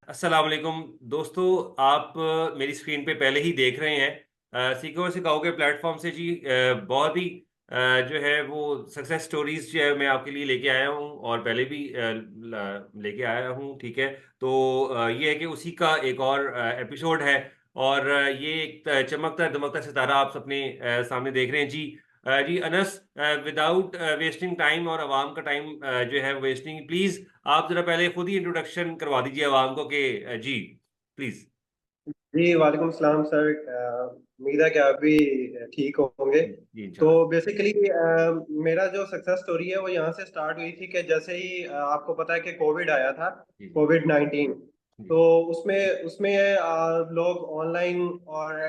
अस्सलाम वालेकुम दोस्तों। आप मेरी स्क्रीन पे पहले ही देख रहे हैं सीखो और सिखाओ के प्लेटफॉर्म से जी बहुत ही जो है वो सक्सेस स्टोरीज जो है मैं आपके लिए लेके आया हूँ और पहले भी लेके आया हूँ। ठीक है, तो ये है कि उसी का एक और एपिसोड है। और ये एक चमकता दमकता सितारा आप अपने सामने देख रहे हैं जी। जी अनस, विदाउट वेस्टिंग टाइम और आवाम का टाइम जो है वेस्टिंग, प्लीज आप जरा पहले खुद ही इंट्रोडक्शन करवा दीजिए आवाम को कि जी प्लीज। जी वालेकुम सलाम सर। उम्मीद है कि आप भी ठीक होंगे। जी तो इंशाल्लाह। बेसिकली मेरा जो सक्सेस स्टोरी है वो यहाँ से स्टार्ट हुई थी कि जैसे ही आपको पता है कि कोविड आया था, जी जी कोविड-19। जी तो उसमें उसमें लोग ऑनलाइन और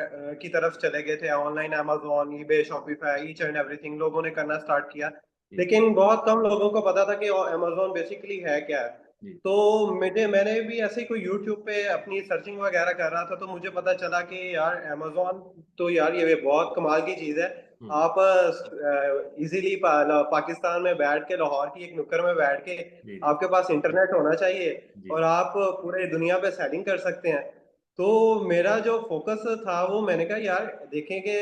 की तरफ चले गए थे। Online Amazon, eBay, Shopify, each and everything लोगों ने करना स्टार्ट किया। जी लेकिन बहुत कम लोगों को पता था कि अमेजोन बेसिकली है क्या है। जी तो मैंने भी ऐसे ही कोई यूट्यूब पे अपनी सर्चिंग वगैरह कर रहा था, तो मुझे पता चला कि यार अमेजोन तो यार ये बहुत कमाल की चीज़ है। हम्म, आप इजीली पाकिस्तान में बैठ के, लाहौर की एक नुक्कड़ में बैठ के, जी जी आपके पास इंटरनेट होना चाहिए जी और आप पूरे दुनिया पे सेलिंग कर सकते हैं। तो मेरा जो फोकस था वो मैंने कहा यार देखें कि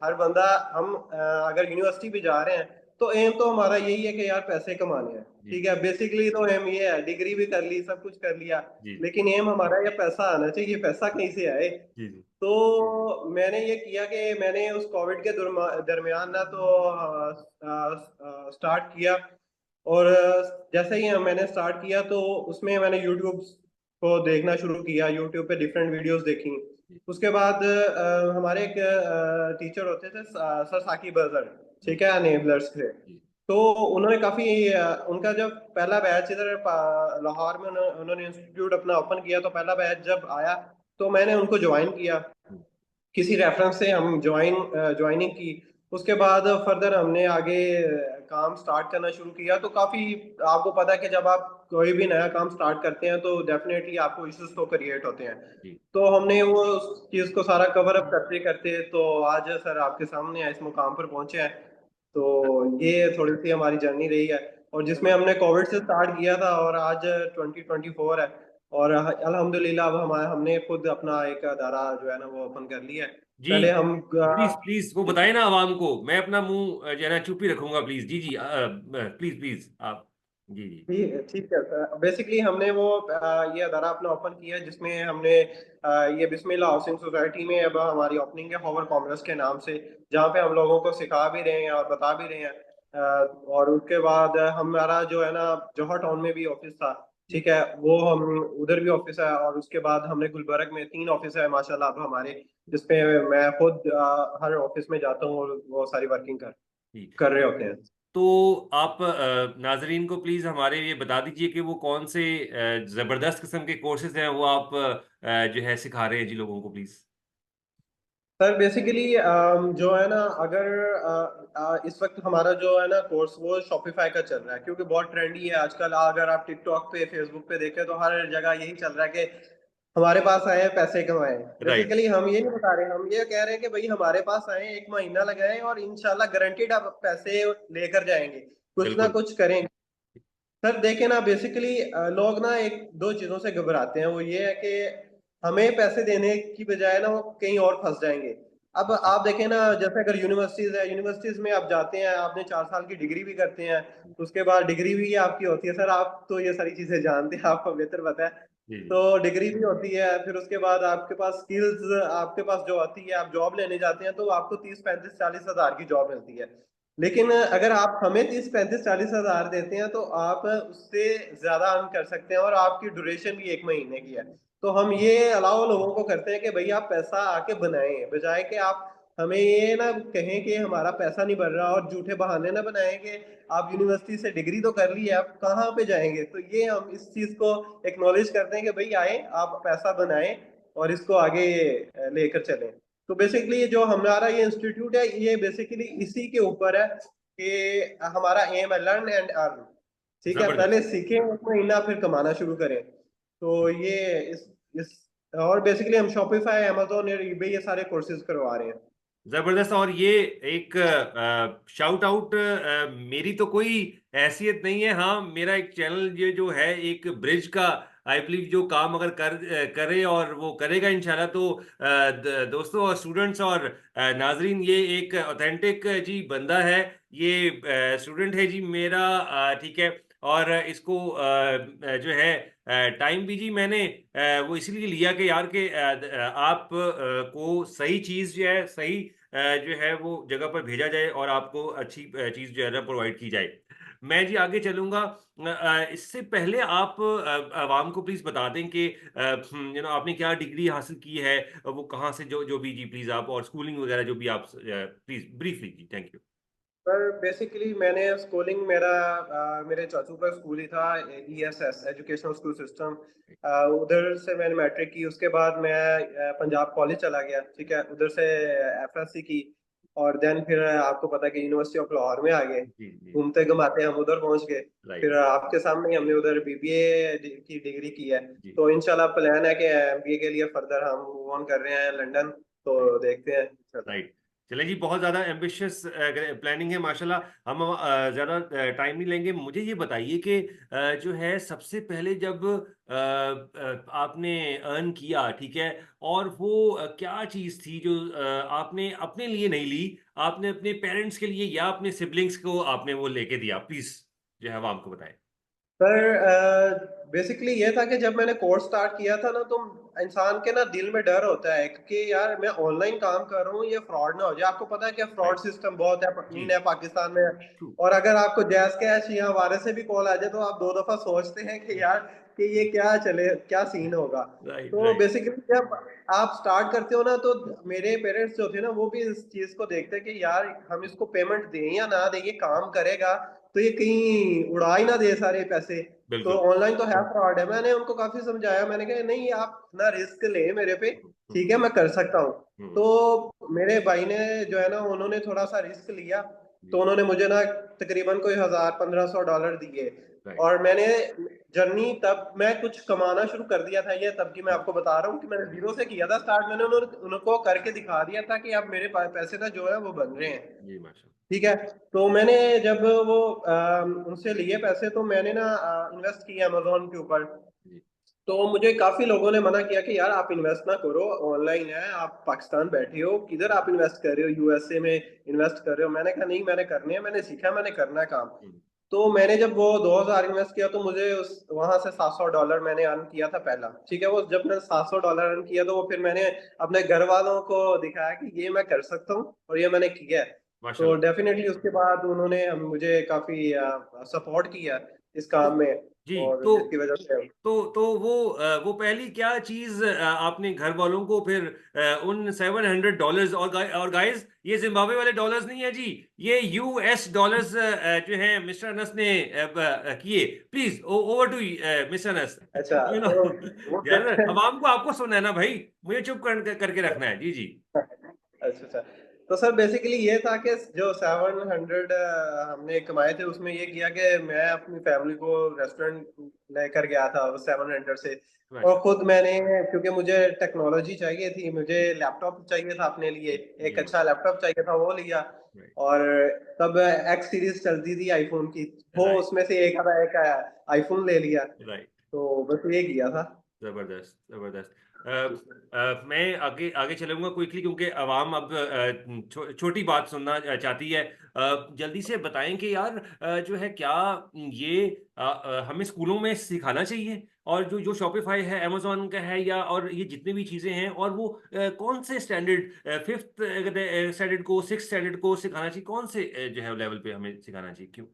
हर बंदा, हम अगर यूनिवर्सिटी भी जा रहे हैं तो एम तो हमारा यही है कि यार पैसे कमाने हैं। जी ठीक है, बेसिकली तो एम ये है, डिग्री भी कर ली, सब कुछ कर लिया, जी लेकिन एम हमारा ये पैसा आना चाहिए। पैसा कहीं से आए। जी जी तो मैंने ये किया कि मैंने उस कोविड के दरमियान ना तो स्टार्ट किया। और जैसे ही मैंने स्टार्ट किया तो उसमें मैंने यूट्यूब को देखना शुरू किया, यूट्यूब पे डिफरेंट वीडियोस देखी। जी उसके बाद हमारे एक टीचर होते थे, सर साकिब अजहर, जी ठीक है, एनेबलर्स थे। जी तो उन्होंने काफी उनका जब पहला बैच इधर लाहौर में उन्होंने इंस्टीट्यूट अपना ओपन किया, तो पहला बैच जब आया तो मैंने उनको ज्वाइन किया। हम्म, किसी रेफरेंस से हम ज्वाइनिंग की। उसके बाद फर्दर हमने आगे काम स्टार्ट करना शुरू किया। तो काफी, आपको पता है कि जब आप कोई भी नया काम स्टार्ट करते हैं तो डेफिनेटली आपको इश्यूज तो क्रिएट होते हैं। जी तो हमने वो उस चीज को सारा कवर अप करते करते तो आज सर आपके सामने इस मुकाम पर पहुंचे हैं। तो ये थोड़ी सी हमारी जर्नी रही है, और जिसमें हमने कोविड से स्टार्ट किया था और आज 2024 है। और अल्हम्दुलिल्लाह अब हमने खुद अपना एक अदारा जो है ना वो ओपन कर लिया है। जी। पहले हम प्लीज प्लीज वो बताए ना आवाम को, मैं अपना मुंह जो है ना चुप ही रखूंगा। प्लीज जी जी प्लीज प्लीज आप। जी जी ठीक ठीक है सर। बेसिकली हमने वो ये अदारा अपना ओपन किया है, जिसमें हमने ये बिस्मिल्लाह हाउसिंग सोसाइटी में अब हमारी ओपनिंग है, हॉवर कॉमर्स के नाम से, जहाँ पे हम लोगों को सिखा भी रहे हैं और बता भी रहे हैं। और उसके बाद हमारा जो है ना जौहर टाउन में भी ऑफिस था। जी ठीक है, वो हम उधर भी ऑफिस है। और उसके बाद हमने गुलबर्ग में 3 ऑफिस है माशाल्लाह अब हमारे, जिसपे मैं खुद हर ऑफिस में जाता हूँ और वो सारी वर्किंग जी। कर रहे होते हैं। तो आप नाजरीन को प्लीज हमारे ये बता दीजिए कि वो कौन से जबरदस्त किस्म के कोर्सेज हैं वो आप जो है सिखा रहे हैं जी लोगों को, प्लीज। सर बेसिकली जो है ना, अगर इस वक्त हमारा जो है ना कोर्स वो शॉपिफाई का चल रहा है, क्योंकि बहुत ट्रेंडी है आजकल। अगर आप टिकटॉक पे, फेसबुक पे देखें तो हर जगह यही चल रहा है कि हमारे पास आए पैसे कमाएं। राइट। बेसिकली हम ये नहीं बता रहे, हम ये कह रहे हैं कि भाई हमारे पास आए, एक महीना लगाएं और इंशाल्लाह गारंटीड आप पैसे लेकर जाएंगे, कुछ ना बिल्कुल। कुछ करेंगे। सर देखे ना, बेसिकली लोग ना एक दो चीजों से घबराते हैं। वो ये है कि हमें पैसे देने की बजाय ना वो कहीं और फंस जाएंगे। अब जी आप देखें ना, जैसे अगर यूनिवर्सिटीज है, यूनिवर्सिटीज में आप जाते हैं, आपने 4 साल की डिग्री भी करते हैं। उसके बाद डिग्री भी आपकी होती है। सर आप तो ये सारी चीजें जानते हैं, आपको बेहतर पता है। जी जी तो डिग्री भी होती है, फिर उसके बाद आपके पास स्किल्स, आपके पास जो आती है, आप जॉब लेने जाते हैं तो आपको 30 35 40 हजार की जॉब मिलती है। लेकिन अगर आप हमें 30 35 40 हजार देते हैं तो आप उससे ज्यादा अर्न कर सकते हैं, और आपकी ड्यूरेशन भी 1 महीने की है। तो हम ये अलाउ लोगों को करते हैं कि भाई आप पैसा आके बनाएं, बजाय कि आप हमें ये ना कहें कि हमारा पैसा नहीं बन रहा, और झूठे बहाने ना बनाएं कि आप यूनिवर्सिटी से डिग्री तो कर ली है, आप कहाँ पे जाएंगे। तो ये हम इस चीज को एक्नॉलेज करते हैं कि भाई आए, आप पैसा बनाएं और इसको आगे लेकर चलें। तो बेसिकली जो हमारा ये इंस्टीट्यूट है, ये बेसिकली इसी के ऊपर है कि हमारा एम है लर्न एंड अर्न। ठीक है, पहले जबरदस्त। सीखें, एक महीना फिर कमाना शुरू करें। तो ये इस और बेसिकली हम शॉपिफाई, अमेजोन और ईबे ये सारे कोर्सेज करवा रहे हैं। जबरदस्त। और ये एक शाउट आउट, मेरी तो कोई हैसियत नहीं है, हाँ मेरा एक चैनल ये जो है एक ब्रिज का आई बिलीव जो काम अगर करे और वो करेगा इंशाल्लाह, तो दोस्तों और स्टूडेंट्स और नाजरीन, ये एक ऑथेंटिक जी बंदा है, ये स्टूडेंट है जी मेरा, ठीक है। और इसको जो है टाइम भी जी मैंने वो इसलिए लिया कि यार के आप को सही चीज़ जो है सही जो है वो जगह पर भेजा जाए और आपको अच्छी चीज़ जो है ना प्रोवाइड की जाए। मैं जी आगे चलूँगा। इससे पहले आप आवाम को प्लीज़ बता दें कि आपने क्या डिग्री हासिल की है, वो कहाँ से, जो जो भी जी प्लीज़ आप, और स्कूलिंग वगैरह जो भी आप प्लीज़ ब्रीफली जी, थैंक यू। पर बेसिकली मैंने स्कूलिंग मेरा मेरे चाचू का स्कूल ही था, ईएसएस एजुकेशनल स्कूल सिस्टम। उधर से मैंने मैट्रिक की, उसके बाद मैं पंजाब कॉलेज चला गया, ठीक है, उधर से एफएससी की। और देन फिर आपको पता है कि यूनिवर्सिटी ऑफ लाहौर में आ गए, जी जी। घूमते घुमाते हम उधर पहुंच गए। राइट। फिर आपके सामने ही हमने उधर बीबीए की डिग्री की है। जी। तो इंशाल्लाह प्लान है कि एमबीए के लिए फर्दर हम मूव ऑन कर रहे हैं लंदन। तो देखते हैं इंशाल्लाह। राइट। चलें जी, बहुत ज़्यादा एम्बिशियस प्लानिंग है माशाल्लाह। हम ज़्यादा टाइम नहीं लेंगे। मुझे ये बताइए कि जो है सबसे पहले जब आपने अर्न किया, ठीक है, और वो क्या चीज़ थी जो आपने अपने लिए नहीं ली, आपने अपने पेरेंट्स के लिए या अपने सिबलिंग्स को आपने वो लेके दिया? प्लीज़ जो है वो हमको बताएं। पर बेसिकली ये था कि जब मैंने कोर्स स्टार्ट किया था ना, तो इंसान के ना दिल में डर होता है कि यार मैं ऑनलाइन काम कर रहा हूँ, ये फ्रॉड ना हो जाए। आपको पता है कि फ्रॉड राइट। सिस्टम बहुत है जी। इंडिया पाकिस्तान में। ट्रू। और अगर आपको जैस कैश या हमारे से भी कॉल आ जाए तो आप दो दफा सोचते हैं कि यार कि ये क्या चले, क्या सीन होगा। राइट तो राइट। बेसिकली जब आप स्टार्ट करते हो ना, तो मेरे पेरेंट्स जो थे ना, वो भी इस चीज को देखते हैं कि यार हम इसको पेमेंट दें या ना दें, ये काम करेगा तो ये कहीं उड़ा ही ना दे सारे पैसे। तो बिल्कुल। ऑनलाइन तो है फ्रॉड है। मैंने उनको काफी समझाया, मैंने कहा नहीं आप ना रिस्क ले मेरे पे, ठीक है मैं कर सकता हूँ। हम्म। तो मेरे भाई ने जो है ना, उन्होंने थोड़ा सा रिस्क लिया। तो जी। उन्होंने मुझे ना तकरीबन कोई 1000-1500 डॉलर दिए। राइट। और मैंने जर्नी, तब मैं कुछ कमाना शुरू कर दिया था, ये तब की मैं जी। आपको बता रहा हूँ कि मैंने जीरो से किया था स्टार्ट। मैंने उनको करके दिखा दिया था कि अब मेरे पास पैसे ना जो है वो बन रहे हैं, जी माशा। ठीक है। तो मैंने जब वो उनसे लिए पैसे, तो मैंने ना इन्वेस्ट किया अमेजोन के ऊपर। जी। तो मुझे काफी लोगों ने मना किया कि यार आप इन्वेस्ट ना करो, ऑनलाइन है, आप पाकिस्तान बैठे हो, किधर हम्म। आप इन्वेस्ट कर रहे हो, यूएसए में इन्वेस्ट कर रहे हो। मैंने कहा नहीं, मैंने करने हैं, मैंने सीखा, मैंने करना है काम। हम्म। तो मैंने जब वो 2000 इन्वेस्ट किया, तो मुझे उस वहां से 700 डॉलर मैंने अर्न किया था पहला, ठीक है। वो जब मैंने 700 डॉलर अर्न किया, तो वो फिर मैंने अपने घर वालों को दिखाया कि ये मैं कर सकता हूँ, और ये मैंने किया है। तो माशाल्लाह। डेफिनेटली उसके बाद उन्होंने मुझे काफी सपोर्ट किया इस तो काम में। जी, और तो जिसकी वजह से तो वो पहली क्या चीज आपने घर वालों को फिर उन $700, और गाइस ये जिम्बाब्वे वाले डॉलर्स नहीं है जी, ये यूएस डॉलर्स जो है मिस्टर अनस ने किए। Please over to mister Anas. अच्छा यू नो तो वो यार, अवाम को आपको सुनना है ना भाई, मुझे चुप करके रखना है। जी जी। अच्छा अच्छा। तो सर बेसिकली ये था कि जो 700 हमने कमाए थे, उसमें ये किया कि मैं अपनी फैमिली को रेस्टोरेंट लेकर गया था उस 700 से। और माशा। खुद मैंने, क्योंकि मुझे टेक्नोलॉजी चाहिए थी, मुझे जी लैपटॉप चाहिए था अपने लिए, एक जी अच्छा लैपटॉप चाहिए था, वो लिया। राइट। और तब एक्स सीरीज चलती थी आईफोन की, वो राइट उसमें से एक आईफोन ले लिया। राइट। तो बस ये किया था। जबरदस्त जबरदस्त। मैं आगे आगे चलूंगा क्विकली, क्योंकि अवाम अब छोटी बात सुनना चाहती है। जल्दी से बताएं कि यार जो है क्या ये हमें स्कूलों में सिखाना चाहिए, और जो जो शॉपिफाई है, अमेजोन का है, या और ये जितने भी चीज़ें हैं, और वो कौन से स्टैंडर्ड, फिफ्थ स्टैंडर्ड को, सिक्स स्टैंडर्ड को सिखाना चाहिए, कौन से जो है लेवल पे हमें सिखाना चाहिए, क्यों?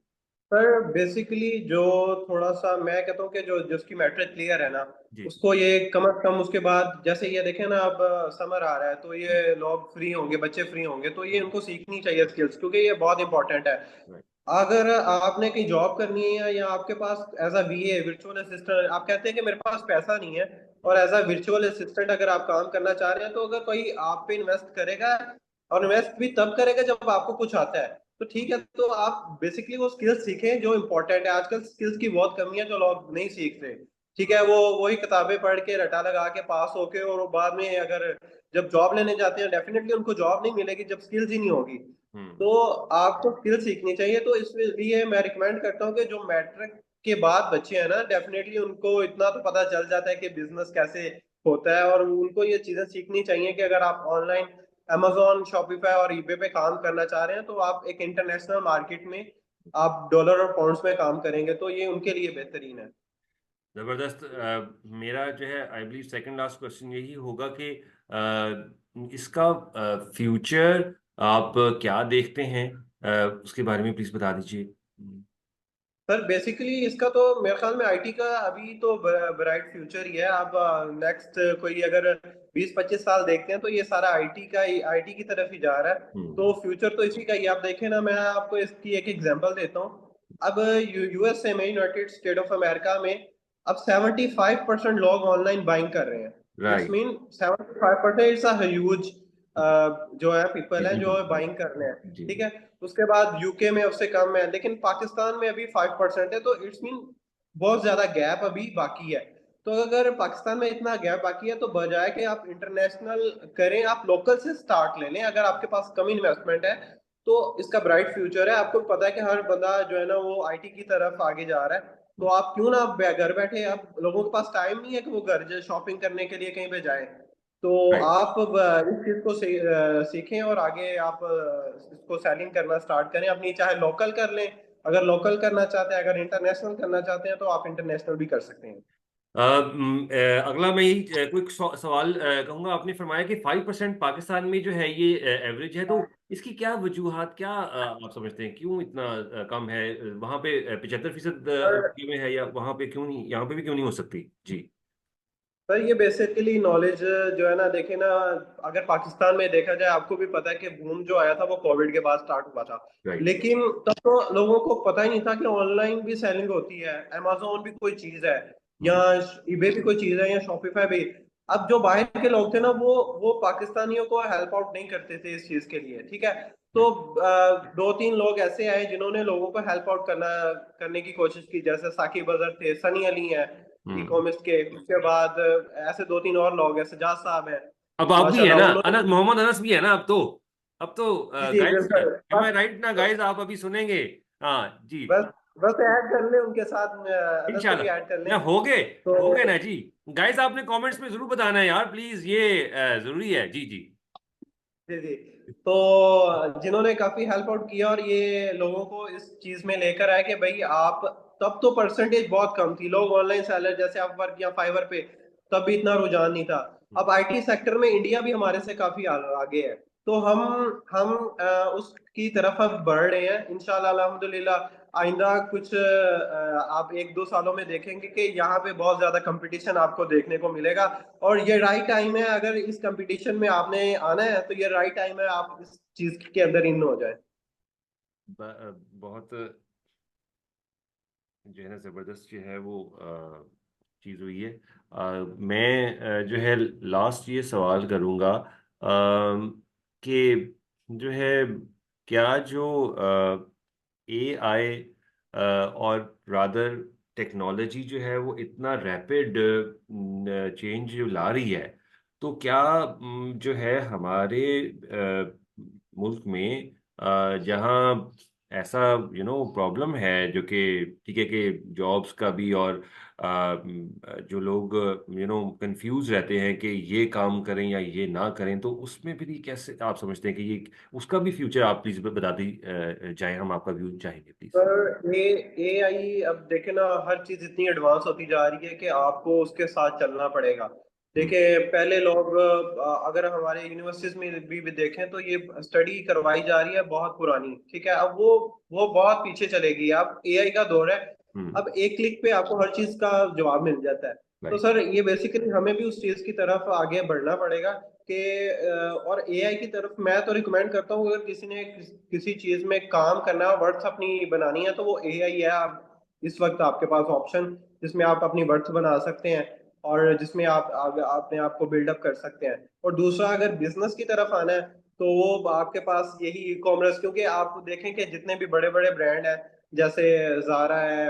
सर बेसिकली जो थोड़ा सा मैं कहता हूँ कि जो जिसकी मैट्रिक क्लियर है ना, जी। उसको ये कम से कम उसके बाद, जैसे ये देखें ना, अब समर आ रहा है तो हम्म। ये लोग फ्री होंगे, बच्चे फ्री होंगे, तो ये हम्म। उनको सीखनी चाहिए स्किल्स, क्योंकि ये बहुत इंपॉर्टेंट है। राइट। अगर आपने कहीं जॉब करनी है, या आपके पास as a VA virtual assistant, आप कहते हैं कि मेरे पास पैसा नहीं है, और हम्म। एज अ वर्चुअल असिस्टेंट अगर आप काम करना चाह रहे हैं, तो अगर कोई आप पे इन्वेस्ट करेगा, और इन्वेस्ट भी तब करेगा जब आपको कुछ आता है, तो ठीक है, तो आप बेसिकली वो स्किल्स सीखें जो इंपॉर्टेंट है। आजकल स्किल्स की बहुत कमी है जो लोग नहीं सीख रहे। ठीक है, वो वही किताबें पढ़ के रटा लगा के पास होके, और वो बाद में अगर जब जॉब लेने जाते हैं डेफिनेटली उनको जॉब नहीं मिलेगी जब स्किल्स ही नहीं होगी। हम्म। तो आपको स्किल सीखनी चाहिए। तो इसलिए मैं रिकमेंड करता हूँ कि जो मैट्रिक के बाद बच्चे हैं ना, डेफिनेटली उनको इतना तो पता चल जाता है कि बिजनेस कैसे होता है, और उनको ये चीजें सीखनी चाहिए कि अगर आप ऑनलाइन अमेजोन, शॉपिफाई और ईबे पे काम करना चाह रहे हैं, तो आप एक इंटरनेशनल मार्केट में आप डॉलर और पाउंड्स में काम करेंगे, तो ये उनके लिए बेहतरीन है। जबरदस्त। मेरा जो है I believe second last question यही होगा कि इसका फ्यूचर आप क्या देखते हैं, उसके बारे में प्लीज बता दीजिए। सर बेसिकली इसका तो मेरे ख्याल में आईटी का अभी तो ब्राइट फ्यूचर ही है। आप नेक्स्ट कोई अगर 20-25 साल देखते हैं तो ये सारा आईटी की तरफ ही जा रहा है। तो हम्म। फ्यूचर तो इसी का ही। आप देखें ना, मैं आपको इसकी एक एग्जांपल देता हूँ। अब यूएसए में, यूनाइटेड स्टेट ऑफ अमेरिका में, अब 75% लोग ऑनलाइन बाइंग कर रहे हैं। It's right. Mean 75% it's a huge जो है पीपल है जो बाइंग कर रहे हैं। जी। ठीक है। उसके बाद यूके में उससे कम है, लेकिन पाकिस्तान में अभी 5% है। तो इट्स मीन बहुत ज्यादा गैप अभी बाकी है। तो अगर पाकिस्तान में इतना गैप बाकी है, तो बजाय कि आप इंटरनेशनल करें, आप लोकल से स्टार्ट ले लें। अगर आपके पास कम इन्वेस्टमेंट है तो इसका ब्राइट फ्यूचर है। आपको पता है कि हर बंदा जो है ना वो आईटी की तरफ आगे जा रहा है। तो आप क्यों ना घर बैठे, अब लोगों के पास टाइम नहीं है कि वो घर शॉपिंग करने के लिए कहीं पे जाए। तो राइट। आप इस चीज को सीखें और आगे आप इसको सेलिंग करना स्टार्ट करें अपनी। चाहे लोकल कर लें, अगर लोकल करना चाहते हैं, अगर इंटरनेशनल करना चाहते हैं तो आप इंटरनेशनल भी कर सकते हैं। अगला मैं यही कोई सवाल कहूंगा। आपने फरमाया कि 5% पाकिस्तान में जो है ये एवरेज है, तो इसकी क्या वजूहात, क्या आप समझते हैं क्यों इतना कम है? वहां पे 75% पर में है, या वहां पे क्यों नहीं, यहाँ पे भी क्यों नहीं हो सकती? जी। पर ये बेसिकली नॉलेज जो है ना, देखे ना, अगर पाकिस्तान में देखा जाए, आपको भी पता है कि बूम जो आया था वो कोविड के बाद स्टार्ट हुआ था। राइट। लेकिन तब तो लोगों को पता ही नहीं था कि ऑनलाइन भी सेलिंग होती है, अमेजोन भी कोई चीज है, या हम्म। ईबे भी कोई चीज है, या शॉपिफाई भी। अब जो बाहर के लोग थे ना, वो पाकिस्तानियों को हेल्प आउट नहीं करते थे इस चीज के लिए। ठीक है। तो 2-3 लोग ऐसे आए जिन्होंने लोगों को हेल्प आउट करने की कोशिश की, जैसे साकिब अजहर थे, सनी अली है ई हम्म। कॉमर्स के। उसके बाद ऐसे 2-3 और लोग हैं, सजाद साहब हैं। अब आप भी है माशाल्लाह ना, उन्होंने। अनस, मोहम्मद अनस भी है ना अब तो। अब तो जी जी गाइस, बिल्कुल। एम आई बस राइट ना गाइस? आप अभी सुनेंगे। हाँ जी। बस बस ऐड कर ले उनके साथ, अनस को भी ऐड कर इंशाल्लाह ना, लें। तो हो गए ना जी। गाइस आपने कमेंट्स में जरूर बताना है यार, प्लीज, ये जरूरी है। जी जी। जी जी। तो जिन्होंने काफी हेल्प आउट किया और ये लोगों को इस चीज में लेकर आए कि भाई आप, तब तो परसेंटेज बहुत कम थी, लोग ऑनलाइन सेलर जैसे अपवर्क या फाइवर पे, तब भी इतना रुझान नहीं था। अब आईटी सेक्टर में इंडिया भी हमारे से काफी आगे है। तो हम उसकी तरफ अब बढ़ रहे हैं इंशाल्लाह अल्हम्दुलिल्लाह। आइंदा कुछ आप 1-2 सालों में देखेंगे कि यहाँ पे बहुत ज्यादा कंपटीशन आपको देखने को मिलेगा। और ये राइट टाइम है, अगर इस कंपटीशन में आपने आना है तो ये राइट टाइम है, आप इस चीज के अंदर इन हो जाए। बहुत जो है ना जबरदस्त जो है वो चीज हुई है। मैं जो है लास्ट ये सवाल करूंगा कि जो है, क्या जो एआई और रादर टेक्नोलॉजी जो है वो इतना रैपिड चेंज जो ला रही है, तो क्या जो है हमारे मुल्क में जहाँ ऐसा प्रॉब्लम है, जो कि ठीक है कि जॉब्स का भी, और जो लोग कंफ्यूज रहते हैं कि ये काम करें या ये ना करें, तो उसमें भी कैसे आप समझते हैं कि ये, उसका भी फ्यूचर आप प्लीज बता दी जाए, हम आपका व्यू चाहेंगे प्लीज। पर ए आई, अब देखे ना, हर चीज इतनी एडवांस होती जा रही है कि आपको उसके साथ चलना पड़ेगा। हम्म। देखिए पहले लोग अगर हमारे यूनिवर्सिटीज में भी देखें तो ये स्टडी करवाई जा रही है बहुत पुरानी। ठीक है। अब वो बहुत पीछे चलेगी। अब एआई का दौर है। हम्म। अब एक क्लिक पे आपको हर चीज का जवाब मिल जाता है। तो राइट। सर ये बेसिकली हमें भी उस चीज की तरफ आगे बढ़ना पड़ेगा कि और एआई की तरफ मैं तो रिकमेंड करता हूँ, अगर किसी ने किसी चीज में काम करना है, वर्थ अपनी बनानी है, तो वो एआई है। आप इस वक्त आपके पास ऑप्शन जिसमें आप अपनी वर्थ बना सकते हैं, और जिसमें आप अपने आप को बिल्डअप कर सकते हैं। और दूसरा, अगर बिजनेस की तरफ आना है तो वो आपके पास यही ई कॉमर्स, क्योंकि आप देखें कि जितने भी बड़े बड़े ब्रांड हैं, जैसे जारा है,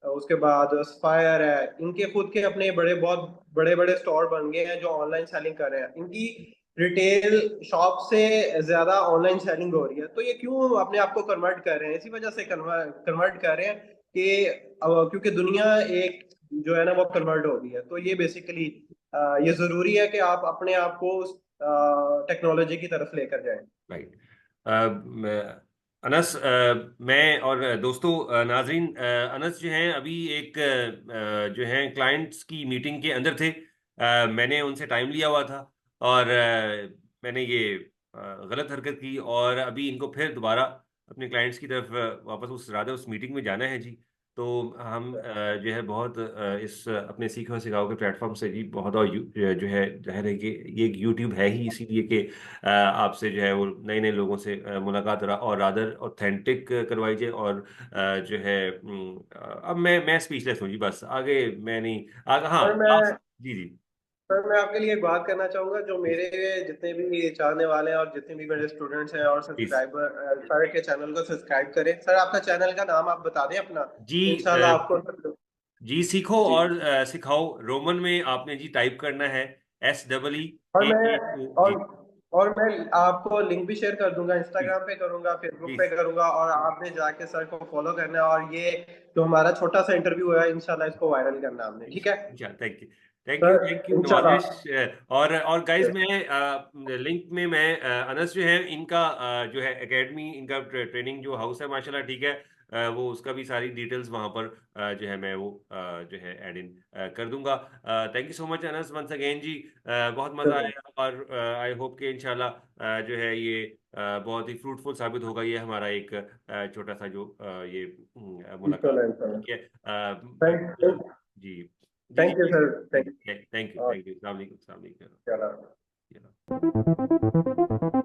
उसके बाद स्पायर है, इनके खुद के अपने बड़े बहुत बड़े बड़े स्टोर बन गए हैं जो ऑनलाइन सेलिंग कर रहे हैं। इनकी रिटेल शॉप से ज्यादा ऑनलाइन सेलिंग हो रही है। तो ये क्यों अपने आप को कन्वर्ट कर रहे हैं? इसी वजह से कन्वर्ट कर रहे हैं कि क्योंकि दुनिया एक जो है ना वो कन्वर्ट हो गई है। तो ये बेसिकली ये जरूरी है कि आप अपने आप को टेक्नोलॉजी की तरफ लेकर जाएं। राइट। अनस, मैं और दोस्तों, नाजरीन, अनस जो हैं अभी एक जो हैं क्लाइंट्स की मीटिंग के अंदर थे। मैंने उनसे टाइम लिया हुआ था और मैंने ये गलत हरकत की, और अभी इनको फिर दोबारा अपने क्लाइंट्स की तरफ वापस उस मीटिंग में जाना है जी। तो हम जो है बहुत इस अपने सीखो सिखाओ के प्लेटफॉर्म से जी बहुत, और जो है जाहिर है कि ये यूट्यूब है ही इसीलिए कि आपसे जो है वो नए नए लोगों से मुलाकात और रादर ऑथेंटिक करवाई जाए। और जो है अब मैं स्पीचलेस हूँ जी, बस आगे मैं नहीं आगे, हाँ और मैं आप। जी जी। सर मैं आपके लिए एक बात करना चाहूंगा, जो मेरे जितने भी चाहने वाले हैं और जितने भी मेरे स्टूडेंट्स हैं और प्लीज। सब्सक्राइबर, सर के चैनल को सब्सक्राइब करें। सर आपका चैनल का नाम आप बता दें अपना, जी इंशाल्लाह आपको। जी, सीखो जी। और सिखाओ रोमन में आपने जी टाइप करना है, और मैं SEE और जी। और मैं आपको लिंक भी शेयर कर दूंगा, जी इंस्टाग्राम पे करूंगा, फेसबुक जी पे करूंगा, और आपने जाके सर को फॉलो करना है। और ये जो हमारा छोटा सा इंटरव्यू है, इंशाल्लाह इसको वायरल करना हमने, ठीक है? इंशाल्लाह। Thank you, thank you, sir thank you इंशाल्लाह। नवाजिश। और गाइस, मैं लिंक में मैं अनस जो है इनका जो है एकेडमी, इनका ट्रेनिंग जो हाउस है माशाल्लाह ठीक है, वो उसका भी सारी डिटेल्स वहां पर जो है मैं वो जो है एड इन कर दूंगा। Thank you so much Anas once again ji. बहुत मजा आया, और आई होप कि इंशाल्लाह जो है ये बहुत ही फ्रूटफुल साबित होगा ये हमारा एक छोटा सा जो ये मुलाकात। इंशाल्लाह इंशाल्लाह। ठीक है। थैंक जी जी थैंक यू जी। Sir, thank thank you, you. Thank you, अस्सलाम वालेकुम, अस्सलाम वालेकुम। चलो। चलो।